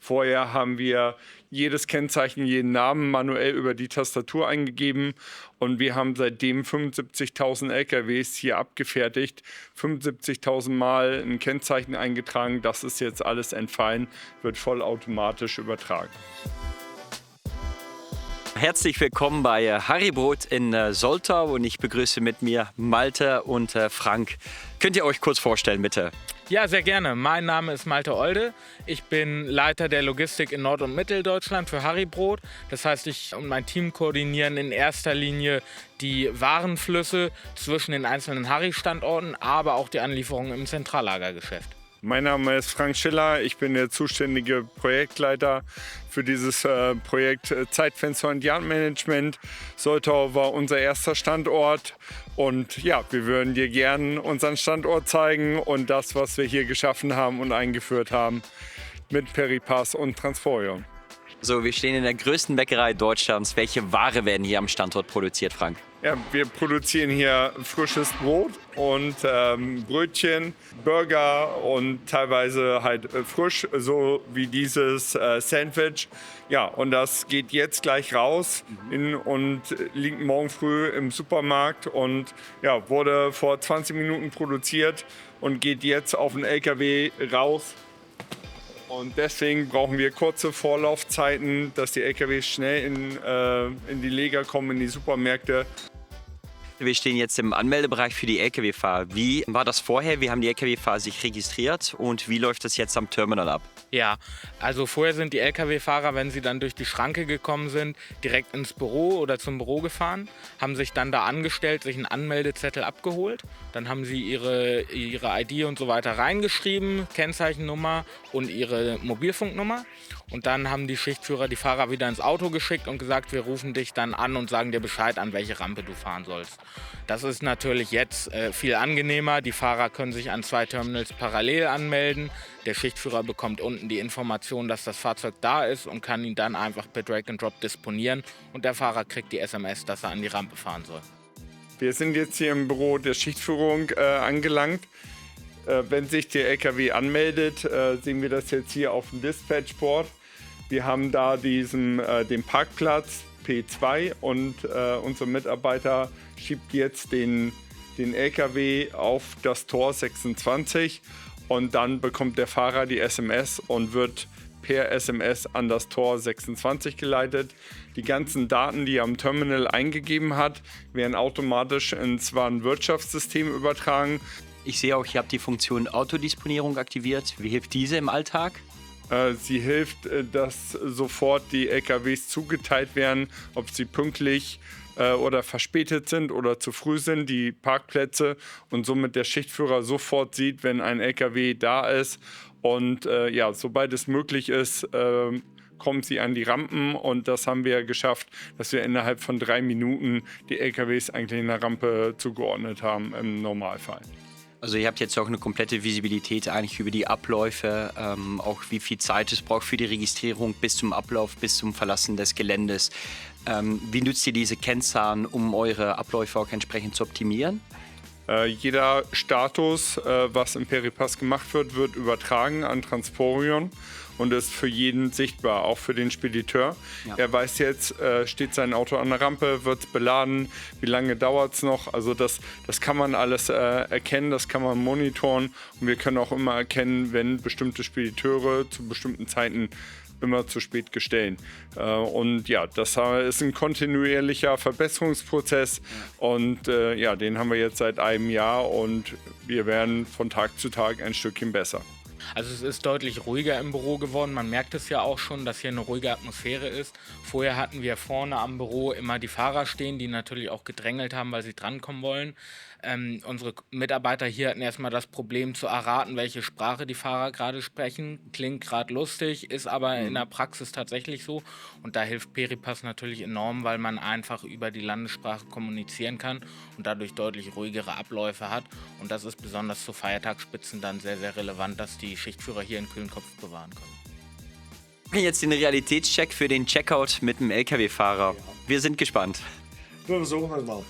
Vorher haben wir jedes Kennzeichen, jeden Namen manuell über die Tastatur eingegeben und wir haben seitdem 75.000 LKWs hier abgefertigt, 75.000 Mal ein Kennzeichen eingetragen. Das ist jetzt alles entfallen, wird vollautomatisch übertragen. Herzlich willkommen bei Harry-Brot in Soltau und ich begrüße mit mir Malte und Frank. Könnt ihr euch kurz vorstellen, bitte? Ja, sehr gerne. Mein Name ist Malte Olde. Ich bin Leiter der Logistik in Nord- und Mitteldeutschland für Harry-Brot. Das heißt, ich und mein Team koordinieren in erster Linie die Warenflüsse zwischen den einzelnen Harry-Standorten, aber auch die Anlieferungen im Zentrallagergeschäft. Mein Name ist Frank Schiller, ich bin der zuständige Projektleiter für dieses Projekt Zeitfenster und Yardmanagement. Soltau war unser erster Standort und ja, wir würden dir gern unseren Standort zeigen und das, was wir hier geschaffen haben und eingeführt haben mit Peripass und Transporion. So, wir stehen in der größten Bäckerei Deutschlands. Welche Ware werden hier am Standort produziert, Frank? Ja, wir produzieren hier frisches Brot und Brötchen, Burger und teilweise halt frisch, so wie dieses Sandwich. Ja, und das geht jetzt gleich raus und liegt morgen früh im Supermarkt und ja, wurde vor 20 Minuten produziert und geht jetzt auf den LKW raus. Und deswegen brauchen wir kurze Vorlaufzeiten, dass die LKWs schnell in die Lager kommen, in die Supermärkte. Wir stehen jetzt im Anmeldebereich für die Lkw-Fahrer. Wie war das vorher? Wie haben die Lkw-Fahrer sich registriert und wie läuft das jetzt am Terminal ab? Ja, also vorher sind die Lkw-Fahrer, wenn sie dann durch die Schranke gekommen sind, direkt ins Büro oder zum Büro gefahren, haben sich dann da angestellt, sich einen Anmeldezettel abgeholt. Dann haben sie ihre ID und so weiter reingeschrieben, Kennzeichennummer und ihre Mobilfunknummer. Und dann haben die Schichtführer die Fahrer wieder ins Auto geschickt und gesagt, wir rufen dich dann an und sagen dir Bescheid, an welche Rampe du fahren sollst. Das ist natürlich jetzt viel angenehmer. Die Fahrer können sich an 2 Terminals parallel anmelden. Der Schichtführer bekommt unten die Information, dass das Fahrzeug da ist und kann ihn dann einfach per Drag and Drop disponieren. Und der Fahrer kriegt die SMS, dass er an die Rampe fahren soll. Wir sind jetzt hier im Büro der Schichtführung angelangt. Wenn sich der LKW anmeldet, sehen wir das jetzt hier auf dem Dispatchboard. Wir haben da den Parkplatz P2 und unser Mitarbeiter schiebt jetzt den LKW auf das Tor 26 und dann bekommt der Fahrer die SMS und wird per SMS an das Tor 26 geleitet. Die ganzen Daten, die er am Terminal eingegeben hat, werden automatisch ins Warenwirtschaftssystem übertragen. Ich sehe auch, ihr habt die Funktion Autodisponierung aktiviert. Wie hilft diese im Alltag? Sie hilft, dass sofort die LKWs zugeteilt werden, ob sie pünktlich oder verspätet sind oder zu früh sind, die Parkplätze, und somit der Schichtführer sofort sieht, wenn ein LKW da ist. Und ja, sobald es möglich ist, kommen sie an die Rampen und das haben wir geschafft, dass wir innerhalb von 3 Minuten die LKWs eigentlich in der Rampe zugeordnet haben im Normalfall. Also ihr habt jetzt auch eine komplette Visibilität eigentlich über die Abläufe, auch wie viel Zeit es braucht für die Registrierung bis zum Ablauf, bis zum Verlassen des Geländes. Wie nutzt ihr diese Kennzahlen, um eure Abläufe auch entsprechend zu optimieren? Jeder Status, was im Peripass gemacht wird, wird übertragen an Transporion und ist für jeden sichtbar, auch für den Spediteur. Ja. Er weiß jetzt, steht sein Auto an der Rampe, wird es beladen, wie lange dauert es noch. Also das kann man alles erkennen, das kann man monitoren und wir können auch immer erkennen, wenn bestimmte Spediteure zu bestimmten Zeiten immer zu spät gestellt. Und ja, das ist ein kontinuierlicher Verbesserungsprozess und ja, den haben wir jetzt seit einem Jahr und wir werden von Tag zu Tag ein Stückchen besser. Also es ist deutlich ruhiger im Büro geworden. Man merkt es ja auch schon, dass hier eine ruhige Atmosphäre ist. Vorher hatten wir vorne am Büro immer die Fahrer stehen, die natürlich auch gedrängelt haben, weil sie drankommen wollen. Unsere Mitarbeiter hier hatten erstmal das Problem zu erraten, welche Sprache die Fahrer gerade sprechen. Klingt gerade lustig, ist aber in der Praxis tatsächlich so. Und da hilft Peripass natürlich enorm, weil man einfach über die Landessprache kommunizieren kann und dadurch deutlich ruhigere Abläufe hat. Und das ist besonders zu Feiertagsspitzen dann sehr, sehr relevant, dass die Schichtführer hier einen kühlen Kopf bewahren können. Wir machen jetzt den Realitätscheck für den Checkout mit dem LKW-Fahrer. Wir sind gespannt. Wir versuchen es mal.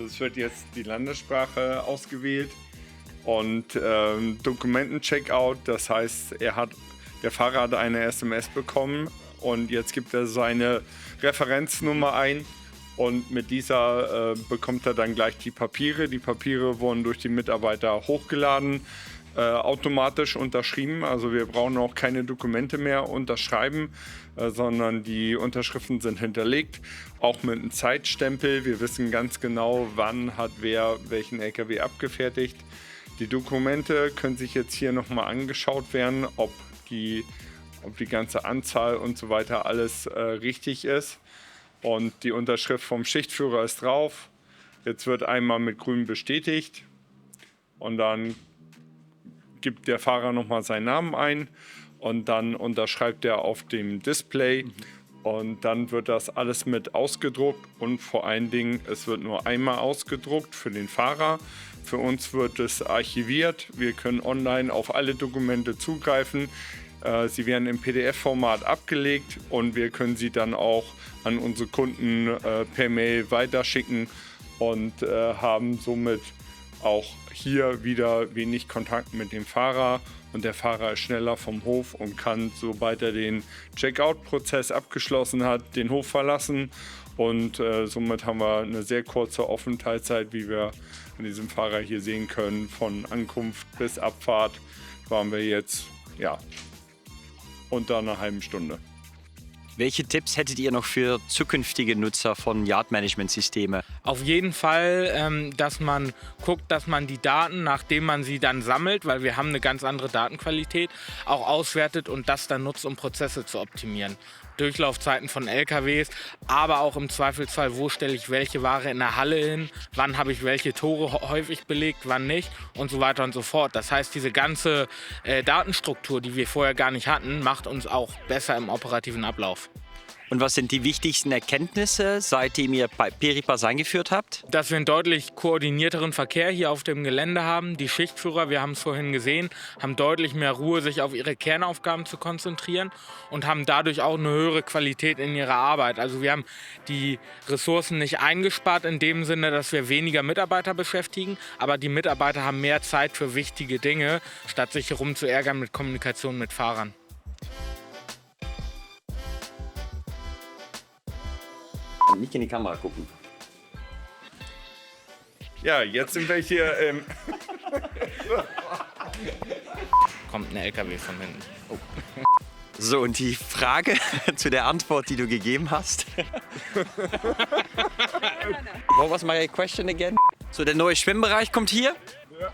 Es wird jetzt die Landessprache ausgewählt und Dokumentencheckout, das heißt, er hat Der Fahrer hat eine SMS bekommen und jetzt gibt er seine Referenznummer ein und mit dieser bekommt er dann gleich die Papiere. Die Papiere wurden durch die Mitarbeiter hochgeladen, automatisch unterschrieben. Also wir brauchen auch keine Dokumente mehr unterschreiben, sondern die Unterschriften sind hinterlegt, auch mit einem Zeitstempel. Wir wissen ganz genau, wann hat wer welchen LKW abgefertigt. Die Dokumente können sich jetzt hier nochmal angeschaut werden, ob die ganze Anzahl und so weiter alles richtig ist. Und die Unterschrift vom Schichtführer ist drauf. Jetzt wird einmal mit grün bestätigt und dann gibt der Fahrer nochmal seinen Namen ein und dann unterschreibt er auf dem Display und dann wird das alles mit ausgedruckt und vor allen Dingen, es wird nur einmal ausgedruckt für den Fahrer. Für uns wird es archiviert. Wir können online auf alle Dokumente zugreifen. Sie werden im PDF-Format abgelegt und wir können sie dann auch an unsere Kunden per Mail weiterschicken und haben somit auch hier wieder wenig Kontakt mit dem Fahrer und der Fahrer ist schneller vom Hof und kann, sobald er den Checkout-Prozess abgeschlossen hat, den Hof verlassen und somit haben wir eine sehr kurze Aufenthaltszeit, wie wir an diesem Fahrer hier sehen können. Von Ankunft bis Abfahrt waren wir jetzt unter einer halben Stunde. Welche Tipps hättet ihr noch für zukünftige Nutzer von Yard-Management-Systeme? Auf jeden Fall, dass man guckt, dass man die Daten, nachdem man sie dann sammelt, weil wir haben eine ganz andere Datenqualität, auch auswertet und das dann nutzt, um Prozesse zu optimieren. Durchlaufzeiten von LKWs, aber auch im Zweifelsfall, wo stelle ich welche Ware in der Halle hin, wann habe ich welche Tore häufig belegt, wann nicht und so weiter und so fort. Das heißt, diese ganze Datenstruktur, die wir vorher gar nicht hatten, macht uns auch besser im operativen Ablauf. Und was sind die wichtigsten Erkenntnisse, seitdem ihr Peripass eingeführt habt? Dass wir einen deutlich koordinierteren Verkehr hier auf dem Gelände haben. Die Schichtführer, wir haben es vorhin gesehen, haben deutlich mehr Ruhe, sich auf ihre Kernaufgaben zu konzentrieren und haben dadurch auch eine höhere Qualität in ihrer Arbeit. Also wir haben die Ressourcen nicht eingespart in dem Sinne, dass wir weniger Mitarbeiter beschäftigen, aber die Mitarbeiter haben mehr Zeit für wichtige Dinge, statt sich herum zu ärgern mit Kommunikation mit Fahrern. Nicht in die Kamera gucken. Ja, jetzt sind wir hier Kommt ein LKW von hinten. Oh. So, und die Frage zu der Antwort, die du gegeben hast. What was my question again? So, der neue Schwimmbereich kommt hier? Ja.